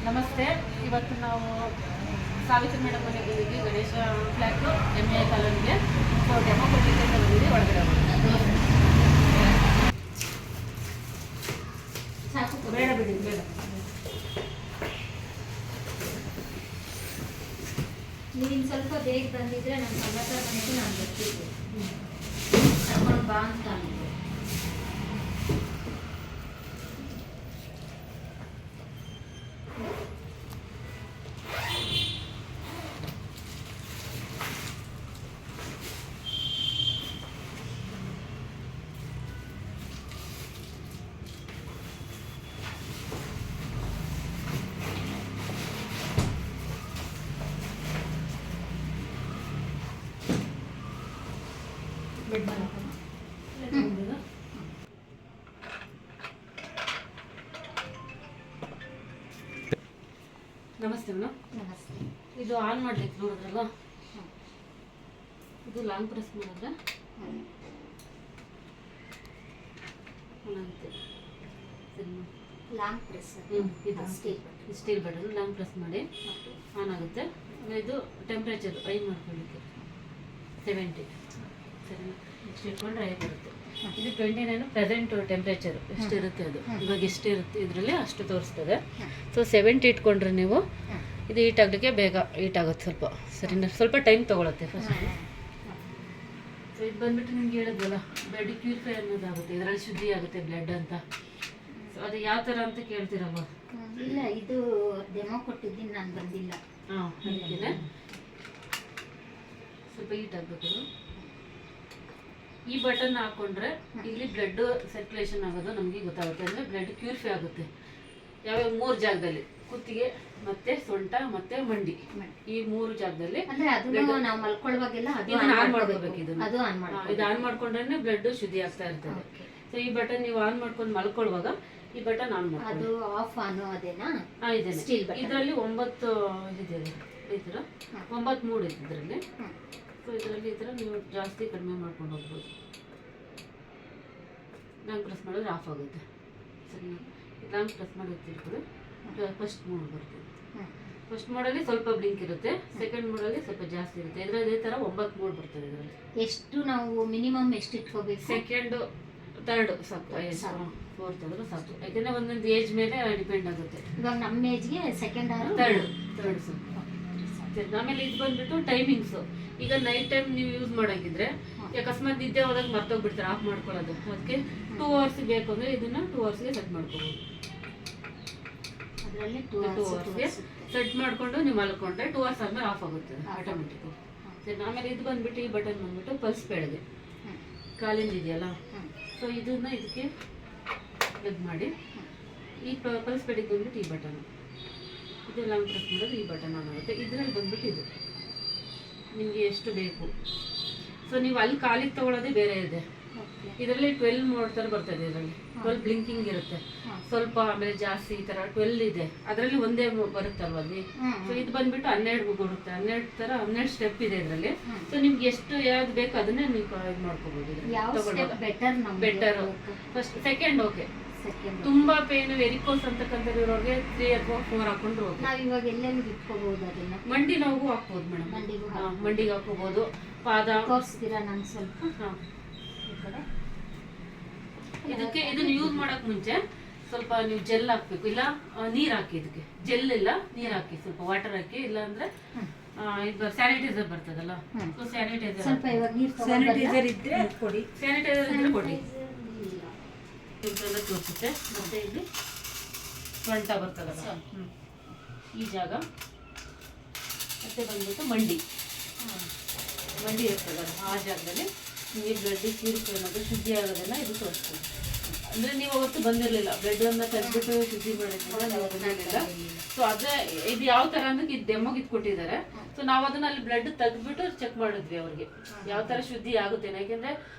ನಮಸ್ತೆ. ಇವತ್ತು ನಾವು ಸಾವಿತ್ರಿ ಮೇಡಮ್ ಮನೆಗೆ ಬಂದಿದ್ವಿ. ಗಣೇಶ ಫ್ಲ್ಯಾಟು MA ಕಾಲೋನಿಗೆ. ಸೊ ಡೆಮೋ ಕೊಡಲಿಕ್ಕೆ ಅಂತ ಬಂದಿದ್ವಿ. ಒಳಗಡೆ ಸಾಕು, ಬೇಡ ಬಿಡಿ, ಬೇಡ. ನೀನು ಸ್ವಲ್ಪ ಬೇಗ ಬಂದಿದ್ರೆ ನನ್ನ ಸಮಾಚಾರ ಬಂದು ನಾನು ಬರ್ತಿದ್ದೆ. ಕರ್ಕೊಂಡು ಬಾ ಅಂತ ಅಂದೆ. ನಮಸ್ತೆ ಮೇಡಮ್. ನಮಸ್ತೆ. ಇದು ಆನ್ ಮಾಡ್ಲಿಕ್ಕೆ ನೋಡಿದ್ರಲ್ಲ, ಇದು ಲಾಂಗ್ ಪ್ರೆಸ್ ಮಾಡಿದ್ರೆ ಲಾಂಗ್ ಪ್ರೆಸ್ ಇದು ಸ್ಟೀಲ್ ಬಟನ್ ಲಾಂಗ್ ಪ್ರೆಸ್ ಮಾಡಿ ಆನ್ ಆಗುತ್ತೆ. ಇದು ಟೆಂಪ್ರೇಚರ್ ಐ ಮಾಡ್ಕೊಳ್ಳಿಕ್ಕೆ 70 ಸರಿ ಇಷ್ಟು ಇಟ್ಕೊಂಡ್ರೆ ಐ ಬರುತ್ತೆ. ಇದು 29 ಪ್ರೆಸೆಂಟ್ ಟೆಂಪ್ರೇಚರ್ ಎಷ್ಟಿರುತ್ತೆ, ಅದು ಇವಾಗ ಎಷ್ಟಿರುತ್ತೆ ಇದರಲ್ಲಿ ಅಷ್ಟು ತೋರಿಸ್ತದೆ. ಸೊ 70 ಇಟ್ಕೊಂಡ್ರೆ ನೀವು ಇದು ಹೀಟ್ ಆಗಲಿಕ್ಕೆ ಬೇಗ ಹೀಟ್ ಆಗುತ್ತೆ. ಸ್ವಲ್ಪ ಸರಿನಾ, ಸ್ವಲ್ಪ ಟೈಮ್ ತೊಗೊಳುತ್ತೆ ಫಸ್ಟ್. ಸೊ ಇದು ಬಂದ್ಬಿಟ್ಟು ನಿಮ್ಗೆ ಹೇಳಿದ್ವಲ್ಲ, ಬ್ಲಡ್ ಪ್ಯೂರಿಫೈ ಅನ್ನೋದಾಗುತ್ತೆ, ಇದರಲ್ಲಿ ಶುದ್ಧಿ ಆಗುತ್ತೆ ಬ್ಲಡ್ ಅಂತ. ಸೊ ಅದು ಯಾವ ಥರ ಅಂತ ಕೇಳ್ತೀರಲ್ವ? ಇಲ್ಲ, ಇದು ಡೆಮೋ ಕೊಟ್ಟಿದ್ದೀನಿ, ನಾನು ಬಂದಿಲ್ಲ. ಹಾಂ, ಅದಕ್ಕೇನೆ ಸ್ವಲ್ಪ ಹೀಟ್ ಆಗಬೇಕು. ಈ ಬಟನ್ ಹಾಕೊಂಡ್ರೆ ಇಲ್ಲಿ ಬ್ಲಡ್ ಸರ್ಕ್ಯುಲೇಷನ್ ಆಗೋದು ನಮಗೆ ಗೊತ್ತಾಗುತ್ತೆ. ಅಂದರೆ ಬ್ಲಡ್ ಪ್ಯೂರಿಫೈ ಆಗುತ್ತೆ. ಯಾವ್ಯಾವ 3 ಜಾಗದಲ್ಲಿ, ಕುತ್ತಿಗೆ ಮತ್ತೆ ಸೊಂಟ ಮತ್ತೆ ಮಂಡಿ, ಈ 3 ಜಾಗದಲ್ಲಿ. ಅಂದ್ರೆ ಅದನ್ನು ನಾವು ಮಲ್ಕೊಳ್ಳುವಾಗೆಲ್ಲ ಆನ್ ಮಾಡ್ಕೋಬೇಕು. ಅದು ಆನ್ ಮಾಡ್ಬೇಕು. ಇದು ಆನ್ ಮಾಡ್ಕೊಂಡ್ರೆ ಬ್ಲಡ್ ಶುದ್ಧಿ ಆಗ್ತಾ ಇರ್ತದೆ. ಸೊ ಈ ಬಟನ್ ನೀವು ಆನ್ ಮಾಡ್ಕೊಂಡು ಮಲ್ಕೊಳ್ಳುವಾಗ ಈ ಬಟನ್ ಆನ್ ಮಾಡಿ. ಅದು ಆಫ್ ಆನ್ ಅದೇನಾ? ಇದೆ ಸ್ಟೀಲ್ ಬಟನ್. ಇದರಲ್ಲಿ 9 ಇದೆ, ಈ ಥರ 9 ಮೂಡ್ ಇದೆ ಇದರಲ್ಲಿ. ಸೊ ಇದರಲ್ಲಿ ಈ ಥರ ನೀವು ಜಾಸ್ತಿ ಕಡಿಮೆ ಮಾಡ್ಕೊಂಡು ಹೋಗ್ಬೋದು. ಲಾಂಗ್ ಪ್ರೆಸ್ ಮಾಡಿದ್ರೆ ಆಫ್ ಆಗುತ್ತೆ. ಸರಿ, ಲಾಂಗ್ ಪ್ರೆಸ್ ಮಾಡಿ ತಿಳ್ಕೊಳ್ಳಿ. ಫಸ್ಟ್ ಮೋಡ್ ಬರ್ತದೆ. ಫಸ್ಟ್ ಮೋಡಲ್ಲಿ ಸ್ವಲ್ಪ ಬ್ಲಿಂಕ್ ಇರುತ್ತೆ, ಸೆಕೆಂಡ್ ಮೋಡಲ್ಲಿ ಸ್ವಲ್ಪ ಜಾಸ್ತಿ ಇರುತ್ತೆ. ಇದರಲ್ಲಿ ಇದೇ ಥರ 9 ಮೋಡ್ ಬರ್ತದೆ. ಇದರಲ್ಲಿ ಎಷ್ಟು ನಾವು ಮಿನಿಮಮ್ ಎಷ್ಟು ಇಟ್ಕೋಬೇಕು? ಸೆಕೆಂಡ್, ಥರ್ಡ್ ಸಾಕು, 4th ಆದರೂ ಸಾಕು. ಯಾಕೆಂದರೆ ಒಂದೊಂದು ಏಜ್ ಮೇಲೆ ಡಿಪೆಂಡ್ ಆಗುತ್ತೆ. ಇವಾಗ ನಮ್ಮ ಏಜ್ಗೆ ಸೆಕೆಂಡ್ ಥರ್ಡ್ ಸಾಕು. ಆಮೇಲೆ ಇದು ಬಂದ್ಬಿಟ್ಟು ಟೈಮಿಂಗ್ಸು. ಈಗ ನೈಟ್ ಟೈಮ್ ನೀವು ಯೂಸ್ ಮಾಡೋಂಗಿದ್ರೆ ಅಕಸ್ಮಾತ್ ನಿದ್ದೆ ಹೋದಾಗ ಮರ್ತೋಗ್ಬಿಡ್ತಾರೆ ಆಫ್ ಮಾಡ್ಕೊಳ್ಳೋದು. ಅದಕ್ಕೆ 2 hours ಬೇಕು ಅಂದರೆ ಇದನ್ನು 2 hours ಸೆಟ್ ಮಾಡ್ಕೋಬೋದು. ಅದರಲ್ಲಿ 2 hours ಸೆಟ್ ಮಾಡಿಕೊಂಡು ನೀವು ಮಲ್ಕೊಂಡ್ರೆ 2 hours ಆದಮೇಲೆ ಆಫ್ ಆಗುತ್ತೆ ಆಟೋಮೆಟಿಕ್. ಸರಿ, ಆಮೇಲೆ ಇದು ಬಂದ್ಬಿಟ್ಟು ಈ ಬಟನ್ ಬಂದ್ಬಿಟ್ಟು ಪಲ್ಸ್ ಬೇಡಗೆ ಕಾಲಿಂದ ಇದೆಯಲ್ಲ. ಸೊ ಇದನ್ನ ಇದಕ್ಕೆ ಪ್ಲಗ್ ಮಾಡಿ ಈ ಪಲ್ಸ್ ಬೇಡಿಗೆ ಬಂದ್ಬಿಟ್ಟು ಈ ಬಟನ್, ಇದು ಲಾಂಗ್ ಪ್ರೆಸ್ ಮಾಡೋದು ಈ ಬಟನ್ ಆನ್ ಆಗುತ್ತೆ. ಇದರಲ್ಲಿ ಬಂದ್ಬಿಟ್ಟು ಇದು ನಿಮಗೆ ಎಷ್ಟು ಬೇಕು. ಸೊ ನೀವು ಅಲ್ಲಿ ಕಾಲಿಗೆ ತೊಗೊಳ್ಳೋದೇ ಬೇರೆ ಇದೆ. ಇದರಲ್ಲಿ 12 ಮೋಡ್ ಥರ ಬರ್ತದೆ. ಇದರಲ್ಲಿ 12 ಬ್ಲಿಂಕಿಂಗ್ ಇರುತ್ತೆ ಸ್ವಲ್ಪ, ಆಮೇಲೆ ಜಾಸ್ತಿ ಈ ಥರ 12 ಇದೆ. ಅದರಲ್ಲಿ ಒಂದೇ ಬರುತ್ತಲ್ವ ಅಲ್ಲಿ. ಸೊ ಇದು ಬಂದ್ಬಿಟ್ಟು 12 ಬರುತ್ತೆ. 12 ಥರ 12 ಸ್ಟೆಪ್ ಇದೆ ಇದರಲ್ಲಿ. ಸೊ ನಿಮ್ಗೆ ಎಷ್ಟು ಯಾವ್ದು ಬೇಕು ಅದನ್ನೇ ನೀವು ಇದು ಮಾಡ್ಕೋಬೋದು. Better first, second okay. ತುಂಬಾ ಪೇನ್ ವೆರಿಕೋಸ್ ಅಂತಕ್ಕಂಥವ್ರಿಗೆ 3 ಅಥವಾ 4 ಹಾಕೊಂಡ್ರು ಓಕೆ. ನಾವು ಇವಾಗ ಎಲ್ಲೆಲ್ಲಿ ಇಟ್ಕೋಬಹುದು ಅದನ್ನ? ಮಂಡಿ ನೋವು ಹಾಕ್ಬೋದು ಮೇಡಮ್, ಮಂಡಿಗೆ ಹಾಕೋಬಹುದು. ಪಾದ ತೋರಿಸ್ತೀರಾ ನಂಗೆ ಸ್ವಲ್ಪ? ಇದಕ್ಕೆ ಇದನ್ನ ಯೂಸ್ ಮಾಡಕ್ ಮುಂಚೆ ಸ್ವಲ್ಪ ನೀವು ಜೆಲ್ ಹಾಕ್ಬೇಕು, ಇಲ್ಲ ನೀರ್ ಹಾಕಿ. ಇದಕ್ಕೆ ಜೆಲ್ ಇಲ್ಲ, ನೀರ್ ಹಾಕಿ, ಸ್ವಲ್ಪ ವಾಟರ್ ಹಾಕಿ. ಇಲ್ಲ ಅಂದ್ರೆ ಇದು ಸ್ಯಾನಿಟೈಸರ್ ಬರ್ತದಲ್ಲ, ಸೊ ಸ್ಯಾನಿಟೈಸರ್ ಸ್ವಲ್ಪ ಇವಾಗ ನೀರು ಸ್ಯಾನಿಟೈಸರ್ ಇದ್ರೆ ಕೊಡಿ. ಸ್ಯಾನಿಟೈಸರ್ ಇದ್ರೆ ಕೊಡಿ, ತೋರಿಸುತ್ತೆ. ಮತ್ತೆ ಇಲ್ಲಿ ಸೊಂಟ ಬರ್ತದಲ್ಲ, ಈ ಜಾಗ. ಮತ್ತೆ ಬಂದ್ಬಿಟ್ಟು ಮಂಡಿ ಇರ್ತದಲ್ಲ, ಆ ಜಾಗದಲ್ಲಿ ನಿಮಗೆ ಬ್ಲಡ್ ಪ್ಯೂರಿಫೈ ಅನ್ನೋದು ಶುದ್ಧಿ ಆಗೋದನ್ನ ಇದು ತೋರಿಸ್ತದೆ. ಅಂದರೆ ನೀವು ಅವತ್ತು ಬಂದಿರಲಿಲ್ಲ, ಬ್ಲಡ್ಡನ್ನು ತೆಗೆದ್ಬಿಟ್ಟು ಶುದ್ಧಿ ಮಾಡೋದ್ರಿಂದ ನಾವು ಬಂದಿರಲಿಲ್ಲ. ಸೊ ಅದೇ ಇದು ಯಾವ ಥರ ಅಂದ್ರೆ ಇದು ಡೆಮೋಗೆ ಇದು ಕೊಟ್ಟಿದ್ದಾರೆ. ಸೊ ನಾವು ಅದನ್ನ ಅಲ್ಲಿ ಬ್ಲಡ್ ತೆಗೆದ್ಬಿಟ್ಟು ಚೆಕ್ ಮಾಡಿದ್ವಿ ಅವ್ರಿಗೆ ಯಾವ ಥರ ಶುದ್ಧಿ ಆಗುತ್ತೆ. ಯಾಕೆಂದರೆ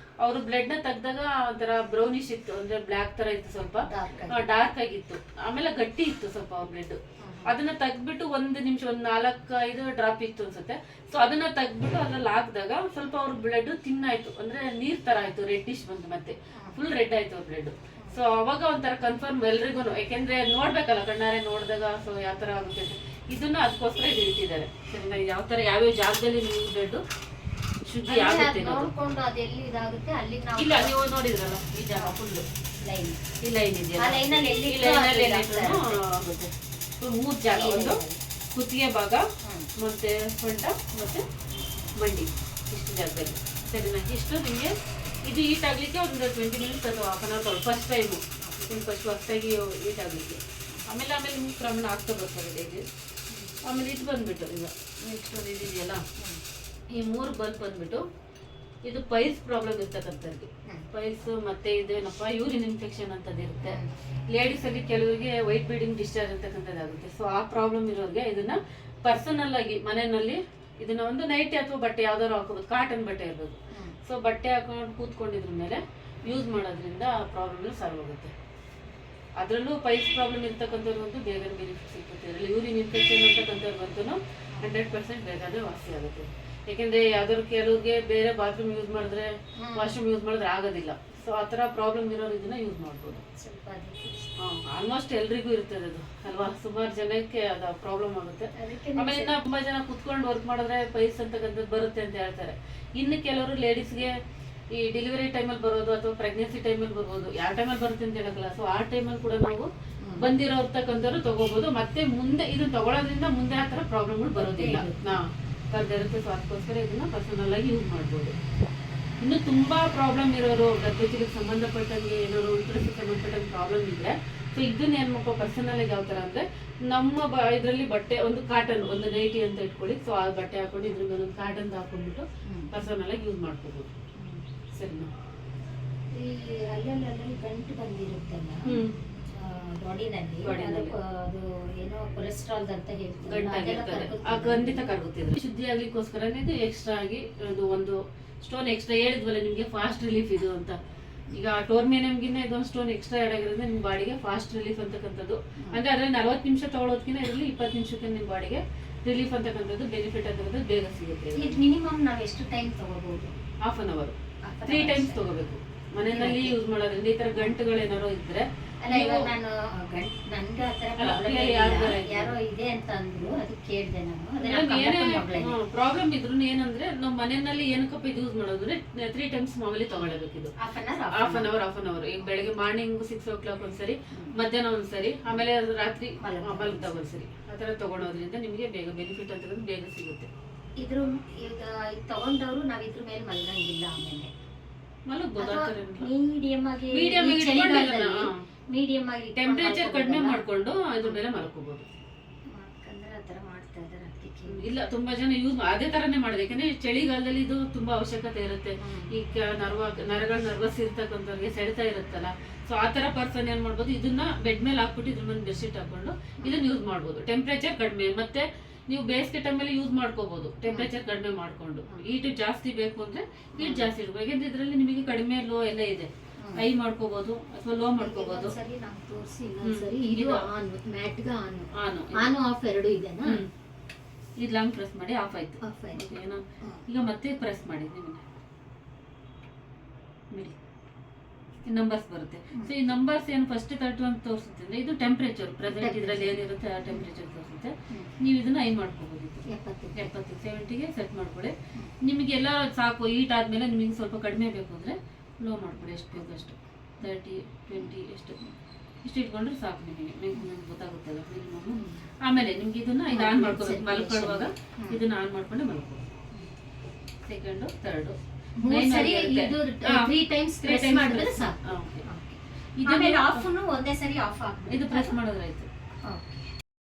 ಅವರು ಬ್ಲಡ್ನ ತೆಗ್ದಾಗ ಒಂಥರ ಬ್ರೌನಿಶ್ ಇತ್ತು, ಅಂದರೆ ಬ್ಲ್ಯಾಕ್ ಥರ ಇತ್ತು, ಸ್ವಲ್ಪ ಡಾರ್ಕ್ ಆಗಿತ್ತು. ಆಮೇಲೆ ಗಟ್ಟಿ ಇತ್ತು ಸ್ವಲ್ಪ ಅವ್ರ ಬ್ಲಡ್. ಅದನ್ನ ತೆಗ್ದ್ಬಿಟ್ಟು 1 ನಿಮಿಷ, 4-5 ಡ್ರಾಪ್ ಇತ್ತು ಅನ್ಸುತ್ತೆ. ಸೊ ಅದನ್ನ ತೆಗ್ದ್ಬಿಟ್ಟು ಅದ್ರಲ್ಲಿ ಹಾಕಿದಾಗ ಸ್ವಲ್ಪ ಅವ್ರ ಬ್ಲಡ್ ತಿನ್ನಾಯ್ತು, ಅಂದ್ರೆ ನೀರ್ ತರ ಆಯ್ತು, ರೆಡ್ಡಿಶ್ ಬಂತು, ಮತ್ತೆ ಫುಲ್ ರೆಡ್ ಆಯ್ತು ಅವ್ರ ಬ್ಲಡ್. ಸೊ ಅವಾಗ ಒಂಥರ ಕನ್ಫರ್ಮ್ ಎಲ್ರಿಗೂ, ಯಾಕೆಂದ್ರೆ ನೋಡ್ಬೇಕಲ್ಲ ಕಣ್ಣಾರೆ ನೋಡಿದಾಗ ಸೊ ಯಾವ ತರ ಆಗುತ್ತೆ ಅಂತ. ಇದನ್ನ ಅದಕ್ಕೋಸ್ಕರ ಇದು ಇಟ್ಟಿದ್ದಾರೆ. ಸರಿನಾ? ಯಾವ ತರ ಯಾವ್ಯಾವ ಜಾಗದಲ್ಲಿ ನೀವು ಬ್ಲಡ್ ಶುದ್ಧಿ ಆಗುತ್ತೆ ನೋಡ್ಕೊಂಡು ಅದೆಲ್ಲಿ ಇದಾಗುತ್ತೆ ಅಲ್ಲಿ ನಾವು ಇಲ್ಲ ನೀವು ನೋಡಿದ್ರಲ್ಲ ಈ ಜಾಗ ಫುಲ್ ಲೈನ್ ಈ ಲೈನ್ ಇದೆಯಲ್ಲ, ಆ ಲೈನಲ್ಲಿ ಈ ಎಲ್ಲಿ ಲೈನಲ್ಲಿ ಆಗುತ್ತೆ. ಮೂರು ಜಾಗ, ಒಂದು ಕುತ್ತಿಗೆ ಭಾಗ, ಮತ್ತೆ ಸೊಂಟ, ಮತ್ತೆ ಮಂಡಿ, ಇಷ್ಟು ಜಾಗದಲ್ಲಿ. ಸರಿನಾ? ಇಷ್ಟು ನಿಮಗೆ ಇದು ಈಟ್ ಆಗ್ಲಿಕ್ಕೆ ಒಂದು 20 ಮಿನಿಟ್ಸ್ ಅಥವಾ half an our first time first ಹೊಸ್ತಾಗಿ ಈಟ್ ಆಗಲಿಕ್ಕೆ. ಆಮೇಲೆ ನಿಮ್ಗೆ ಕ್ರಮಣ ಆಗ್ತಾ ಬರ್ತದೆ ಡೈಲಿ. ಆಮೇಲೆ ಇದು ಬಂದ್ಬಿಟ್ಟು ಈಗ ನೆಕ್ಸ್ಟ್ ಒಂದು ಇದೆಯಲ್ಲ, ಈ 3 ಬಲ್ಬ್ ಬಂದ್ಬಿಟ್ಟು ಇದು ಪೈಲ್ಸ್ ಪ್ರಾಬ್ಲಮ್ ಇರ್ತಕ್ಕಂಥದ್ದು. ಪೈಲ್ಸ್ ಮತ್ತೆ ಇದೇನಪ್ಪ ಯೂರಿನ್ ಇನ್ಫೆಕ್ಷನ್ ಅಂತದ್ದು ಇರುತ್ತೆ. ಲೇಡೀಸ್ ಅಲ್ಲಿ ಕೆಲವರಿಗೆ ವೈಟ್ ಬ್ಲೀಡಿಂಗ್ ಡಿಸ್ಚಾರ್ಜ್ ಅಂತಕ್ಕಂಥದ್ದಾಗುತ್ತೆ. ಸೊ ಆ ಪ್ರಾಬ್ಲಮ್ ಇರೋರಿಗೆ ಇದನ್ನ ಪರ್ಸನಲ್ ಆಗಿ ಮನೆಯಲ್ಲಿ ಇದನ್ನ ಒಂದು ನೈಟಿ ಅಥವಾ ಬಟ್ಟೆ ಯಾವ್ದಾದ್ರು ಹಾಕೋಬಹುದು, ಕಾಟನ್ ಬಟ್ಟೆ ಇರ್ಬೋದು. ಸೊ ಬಟ್ಟೆ ಹಾಕೊಂಡು ಕೂತ್ಕೊಂಡಿದ್ರ ಮೇಲೆ ಯೂಸ್ ಮಾಡೋದ್ರಿಂದ ಆ ಪ್ರಾಬ್ಲಮ್ ಸಾಲ್ವ್ ಆಗುತ್ತೆ. ಅದರಲ್ಲೂ ಪೈಲ್ಸ್ ಪ್ರಾಬ್ಲಮ್ ಇರ್ತಕ್ಕಂಥವ್ರಿಗಂತೂ ಬೇಗನೆ ಬೆನಿಫಿಟ್ ಸಿಗುತ್ತೆ. ಇದರಲ್ಲಿ ಯೂರಿನ್ ಇನ್ಫೆಕ್ಷನ್ ಅಂತಕ್ಕಂಥವ್ರಿಗಂತೂ 100% ಬೇಗನೆ ವಾಸಿ ಆಗುತ್ತೆ. ಯಾಕೆಂದ್ರೆ ಯಾವ್ದಾದ್ರು ಕೆಲವ್ರಿಗೆ ಬೇರೆ ಬಾತ್ರೂಮ್ ಯೂಸ್ ಮಾಡಿದ್ರೆ ವಾಶ್ರೂಮ್ ಯೂಸ್ ಮಾಡಿದ್ರೆ ಆಗೋದಿಲ್ಲ. ಸೊ ಆ ಥರ ಪ್ರಾಬ್ಲಮ್ ಇರೋರು ಇದನ್ನ ಯೂಸ್ ಮಾಡ್ಬೋದು. ಸ್ವಲ್ಪ ಆಲ್ಮೋಸ್ಟ್ ಎಲ್ರಿಗೂ ಇರ್ತದೆ ಅದು ಅಲ್ವಾ, ಸುಮಾರು ಜನಕ್ಕೆ ಅದು ಪ್ರಾಬ್ಲಮ್ ಆಗುತ್ತೆ. ಆಮೇಲೆ ಇನ್ನ ತುಂಬಾ ಜನ ಕುತ್ಕೊಂಡು ವರ್ಕ್ ಮಾಡಿದ್ರೆ ಪೈಲ್ಸ್ ಅಂತಕ್ಕಂಥದ್ದು ಬರುತ್ತೆ ಅಂತ ಹೇಳ್ತಾರೆ. ಇನ್ನು ಕೆಲವರು ಲೇಡೀಸ್ಗೆ ಈ ಡೆಲಿವರಿ ಟೈಮಲ್ಲಿ ಬರೋದು ಅಥವಾ ಪ್ರೆಗ್ನೆನ್ಸಿ ಟೈಮಲ್ಲಿ ಬರ್ಬೋದು, ಯಾವ ಟೈಮಲ್ಲಿ ಬರುತ್ತೆ ಅಂತ ಹೇಳಕ್ಕಲ್ಲ. ಸೊ ಆ ಟೈಮಲ್ಲಿ ಕೂಡ ನಾವು ಬಂದಿರೋತಕ್ಕಂಥವ್ರು ತಗೋಬಹುದು. ಮತ್ತೆ ಮುಂದೆ ಇದನ್ನ ತಗೊಳ್ಳೋದ್ರಿಂದ ಮುಂದೆ ಆ ಥರ ಪ್ರಾಬ್ಲಮ್ಗಳು ಬರೋದಿಲ್ಲ. ಬರ್ದಿರುತ್ತೆ. ಸೊ ಅದಕ್ಕೋಸ್ಕರ ಇದನ್ನ ಪರ್ಸನಲ್ ಆಗಿ ಯೂಸ್ ಮಾಡ್ಬೋದು. ಇನ್ನು ತುಂಬಾ ಪ್ರಾಬ್ಲಮ್ ಇರೋರು, ಗರ್ಭಚಿಗೆ ಸಂಬಂಧಪಟ್ಟಂಗೆ ಏನಾದ್ರು ಉಲ್ಟ್ರಸ್ಗೆ ಸಂಬಂಧಪಟ್ಟಂಗೆ ಪ್ರಾಬ್ಲಮ್ ಇದ್ರೆ ಸೊ ಇದನ್ನ ಏನ್ ಮಾಡ್ಕೋ ಪರ್ಸನಲ್ ಆಗಿ ಯಾವ ತರ ಅಂದ್ರೆ ನಮ್ಮ ಇದರಲ್ಲಿ ಬಟ್ಟೆ ಒಂದು ಕಾಟನ್ ಒಂದು ನೈಟಿ ಅಂತ ಇಟ್ಕೊಳ್ಳಿ. ಸೊ ಆ ಬಟ್ಟೆ ಹಾಕೊಂಡು ಇದ್ರ ಮೇಲೆ ಒಂದು ಕಾಟನ್ ಹಾಕೊಂಡ್ಬಿಟ್ಟು ಪರ್ಸನಲ್ ಆಗಿ ಯೂಸ್ ಮಾಡ್ಕೋಬಹುದು. ಸರಿನಾ? ಈ ಅಲ್ಲಲ್ಲಿ ಗಂಟು ಬಂದಿರುತ್ತಲ್ಲ ಬಾಡಿನಲ್ಲಿ, ಅದು ಏನೋ ಕೊಲೆಸ್ಟ್ರಾಲ್ ಅಂತ ಹೇಳ್ತಾರೆ, ಖಂಡಿತ ಕರಗುತ್ತಿದ್ರೆ ಶುದ್ಧಿ ಆಗ್ಲಿಕ್ಕೋಸ್ಕರನೇ ಇದು ಎಕ್ಸ್ಟ್ರಾ ಆಗಿ ಇದು ಒಂದು ಸ್ಟೋನ್ ಎಕ್ಸ್ಟ್ರಾ ಹೇಳಿದ್ವಲ್ಲ ನಿಮ್ಗೆ ಫಾಸ್ಟ್ ರಿಲೀಫ್ ಇದು ಅಂತ. ಈಗ ಟೋರ್ಮೇನಿಯಂಗಿನ್ನ ಇದೊಂದು ಸ್ಟೋನ್ ಎಕ್ಸ್ಟ್ರಾ ಆಡ್ ಆಗಿರೋದ್ರಿಂದ ನಿಮ್ ಬಾಡಿಗೆ ಫಾಸ್ಟ್ ರಿಲೀಫ್ ಅಂತಕ್ಕಂಥದ್ದು. ಅಂದ್ರೆ ಅದ್ರಲ್ಲಿ 40 ನಿಮಿಷ ತಗೊಳ್ಳೋದಕ್ಕಿಂತ ಇದರಲ್ಲಿ 20 ನಿಮಿಷಕ್ಕೆ ನಿಮ್ ಬಾಡಿಗೆ ರಿಲೀಫ್ ಅಂತಕ್ಕಂಥದ್ದು ಬೆನಿಫಿಟ್ ಅಂತಕ್ಕಂಥದ್ದು ಬೇಗ ಸಿಗುತ್ತೆ. ಮಿನಿಮಮ್ ನಾವು ಎಷ್ಟು ಟೈಮ್ ತಗೋಬಹುದು? ಹಾಫ್ ಅನ್ ಅವರ್ 3 ಟೈಮ್ಸ್ ತಗೋಬೇಕು. ಮನೆಯಲ್ಲಿ ಯೂಸ್ ಮಾಡೋದ್ರಿಂದ ಈ ತರ ಗಂಟುಗಳೇನಾರೋ ಇದ್ರೆ ನಾನು ನನ್ಗೆ ಆತರ ಯಾರೋ ಇದೆ ಅಂತ ಅಂದ್ರು, ಅದಕ್ಕೆ ಕೇಳಿದೆ ನಾನು. ಪ್ರಾಬ್ಲಮ್ ಇದ್ರು ಏನಂದ್ರೆ ನಾವು ಮನೆಯಲ್ಲಿ ಏನಕ್ಕಪ್ಪ ಇದು ಯೂಸ್ ಮಾಡೋದ್ರೆ 3 ಟೈಮ್ಸ್ ಮಾಮೂಲಿ ತಗೊಳ್ಳಬೇಕು. ಇದು ಹಾಫ್ ಅನ್ ಅವರ್. ಈಗ ಬೆಳಗ್ಗೆ ಮಾರ್ನಿಂಗ್ 6 o'clock ಒಂದ್ಸರಿ, ಮಧ್ಯಾಹ್ನ ಒಂದ್ಸರಿ, ಆಮೇಲೆ ರಾತ್ರಿ ಮಲಗ್ದಾಗ ಒಂದ್ಸರಿ. ಆ ತರ ತಗೊಳೋದ್ರಿಂದ ನಿಮಗೆ ಬೇಗ ಬೆನಿಫಿಟ್ ಅಂತ ಬೇಗ ಸಿಗುತ್ತೆ. ಇದ್ರ ಈಗ ತಗೊಂಡವ್ರು ನಾವ್ ಇದ್ರ ಮೇಲೆ ಮಲಗಂಗಿಲ್ಲ, ಆಮೇಲೆ ಮೀಡಿಯಂ ಆಗಿ ಟೆಂಪರೇಚರ್ ಕಡಿಮೆ ಮಾಡ್ಕೊಂಡು ಅದ್ರ ಮೇಲೆ ಮಲ್ಕೋಬಹುದು. ಇಲ್ಲ ತುಂಬಾ ಜನ ಯೂಸ್ ಅದೇ ತರನೇ ಮಾಡೋದು. ಯಾಕಂದ್ರೆ ಚಳಿಗಾಲದಲ್ಲಿ ಇದು ತುಂಬಾ ಅವಶ್ಯಕತೆ ಇರುತ್ತೆ. ಈಗ ನರಗಳು ನರ್ವಸ್ ಇರ್ತಕ್ಕಂಥವ್ರಿಗೆ ಸೆಳೆತಾ ಇರುತ್ತಲ್ಲ. ಸೊ ಆ ತರ ಪರ್ಸನ್ ಏನ್ ಮಾಡ್ಬೋದು, ಇದನ್ನ ಬೆಡ್ ಮೇಲೆ ಹಾಕ್ಬಿಟ್ಟು ಇದ್ರ ಮೇಲೆ ಬೆಡ್ಶೀಟ್ ಹಾಕೊಂಡು ಇದನ್ನ ಯೂಸ್ ಮಾಡ್ಬೋದು. ಟೆಂಪರೇಚರ್ ಕಡಿಮೆ, ಮತ್ತೆ ನೀವು ಬೇಸಿಗೆ ಟೈಮಲ್ಲಿ ಯೂಸ್ ಮಾಡ್ಕೋಬಹುದು ಟೆಂಪರೇಚರ್ ಕಡಿಮೆ ಮಾಡ್ಕೊಂಡು. ಹೀಟ್ ಜಾಸ್ತಿ ಬೇಕು ಅಂದ್ರೆ ಹೀಟ್ ಜಾಸ್ತಿ ಇಡ್ಬೇಕು. ಯಾಕಂದ್ರೆ ಇದರಲ್ಲಿ ನಿಮಗೆ ಕಡಿಮೆ ಲೋ ಎಲ್ಲ ಇದೆ. ಹೈ ಮಾಡ್ಕೋಬಹುದು ಅಥವಾ ಲೋ ಮಾಡ್ಕೋಬಹುದು. ಆನ್ ಆಫ್ ಎರಡು ಇದೆನಾ? ಇದು ಲಾಂಗ್ ಪ್ರೆಸ್ ಮಾಡಿ ಆಫ್ ಆಯ್ತು. ಏನೋ ಈಗ ಮತ್ತೆ ಪ್ರೆಸ್ ಮಾಡಿ ನಿಮಗೆ ಬಿಡಿ ನಂಬರ್ಸ್ ಬರುತ್ತೆ. ಸೊ ಈ ನಂಬರ್ಸ್ ಏನು ಫಸ್ಟ್ 31 ತೋರಿಸುತ್ತೆ ಅಂದ್ರೆ ಇದು ಟೆಂಪರೇಚರ್ ಪ್ರೆಸೆಂಟ್ ಇದ್ರಲ್ಲಿ ಏನಿರುತ್ತೆ ಆ ಟೆಂಪರೇಚರ್ ತೋರಿಸುತ್ತೆ. ನೀವು ಇದನ್ನ ಹೈ ಮಾಡ್ಕೋಬಹುದು. 70 70ಗೆ ಸೆಟ್ ಮಾಡ್ಕೊಳ್ಳಿ. ನಿಮಗೆಲ್ಲ ಸಾಕು. ಹೀಟ್ ಆದ್ಮೇಲೆ ನಿಮಗೆ ಸ್ವಲ್ಪ ಕಡಿಮೆ ಬೇಕು ಅಂದ್ರೆ ಲೋ ಮಾಡ್ಕೊಳ್ಳಿ. ಎಷ್ಟು ಬೇಕು ಅಷ್ಟು 30 20 ಇಷ್ಟು ಇಟ್ಕೊಂಡ್ರೆ ಸಾಕು. ನಿಮಗೆ ಗೊತ್ತಾಗುತ್ತಲ್ಲ ಮಿನಿಮಮ್. ಆಮೇಲೆ ನಿಮ್ಗೆ ಇದನ್ನ ಇದು ಆನ್ ಮಾಡ್ಕೋಬೇಕು. ಮಲ್ಕೊಳ್ಳುವಾಗ ಇದನ್ನ ಆನ್ ಮಾಡ್ಕೊಂಡೆ ಮಲ್ಕೋಬೇಕು. ಸೆಕೆಂಡು ಥರ್ಡು ಒಂದೇ ಸರಿ ಆಫ್ ಆಗ್ಬೇಕು. ಇದು ಪ್ರೆಸ್ ಮಾಡೋದ್ರಾಯ್ತು.